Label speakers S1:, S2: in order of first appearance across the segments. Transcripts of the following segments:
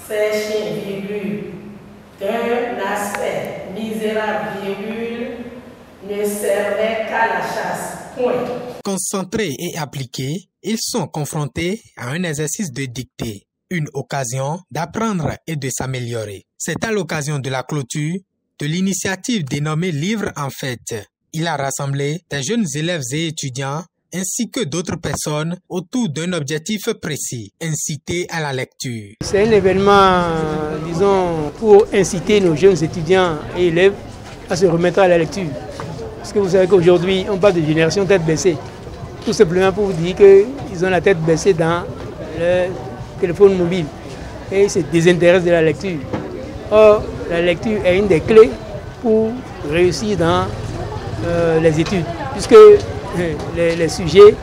S1: Ces chiens, virgule, d'un aspect misérable, virgule, ne servaient qu'à la chasse. Point.
S2: Concentrés et appliqués, ils sont confrontés à un exercice de dictée, une occasion d'apprendre et de s'améliorer. C'est à l'occasion de la clôture de l'initiative dénommée Livre en Fête. Il a rassemblé des jeunes élèves et étudiants ainsi que d'autres personnes autour d'un objectif précis, inciter à la lecture.
S3: C'est un événement, disons, pour inciter nos jeunes étudiants et élèves à se remettre à la lecture. Parce que vous savez qu'aujourd'hui, on parle de génération tête baissée. Tout simplement pour vous dire qu'ils ont la tête baissée dans le téléphone mobile et ils se désintéressent de la lecture. Or, la lecture est une des clés pour réussir dans les études, puisque les sujets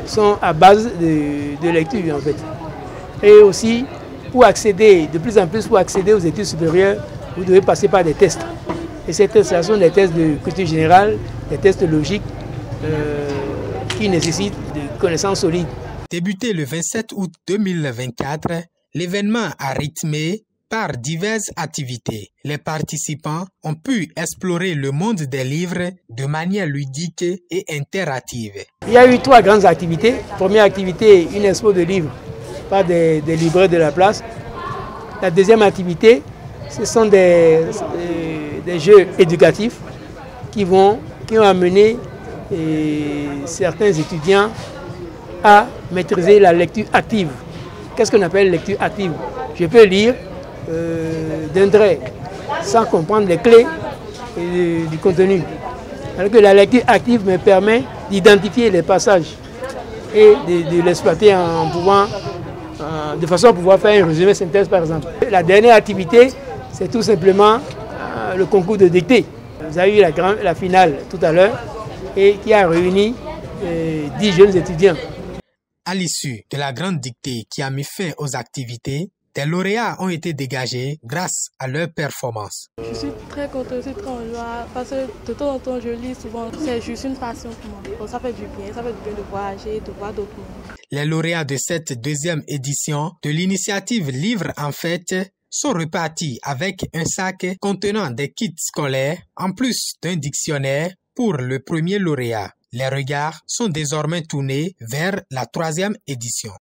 S3: sont à base de lecture en fait. Et aussi, pour accéder, de plus en plus pour accéder aux études supérieures, vous devez passer par des tests. Et ces tests sont des tests de culture générale, des tests logiques qui nécessitent des connaissances solides.
S2: Débuté le 27 août 2024, l'événement a rythmé par diverses activités. Les participants ont pu explorer le monde des livres de manière ludique et interactive.
S3: Il y a eu 3 grandes activités. Première activité, une expo de livres par des libraires de la place. La deuxième activité, ce sont des jeux éducatifs qui ont amené certains étudiants à maîtriser la lecture active. Qu'est-ce qu'on appelle lecture active? Je peux lire d'un trait sans comprendre les clés du contenu. Alors que la lecture active me permet d'identifier les passages et de l'exploiter de façon à pouvoir faire un résumé synthèse par exemple. La dernière activité, c'est tout simplement le concours de dictée. Vous avez eu la finale tout à l'heure et qui a réuni 10 jeunes étudiants.
S2: À l'issue de la grande dictée qui a mis fin aux activités, des lauréats ont été dégagés grâce à leur performance.
S4: Je suis très contente, je suis très en joie parce que de temps en temps je lis souvent. C'est juste une passion pour moi. Donc, ça fait du bien de voyager, de voir d'autres mondes.
S2: Les lauréats de cette deuxième édition de l'initiative Livre en Fête sont repartis avec un sac contenant des kits scolaires en plus d'un dictionnaire pour le premier lauréat. Les regards sont désormais tournés vers la 3e édition.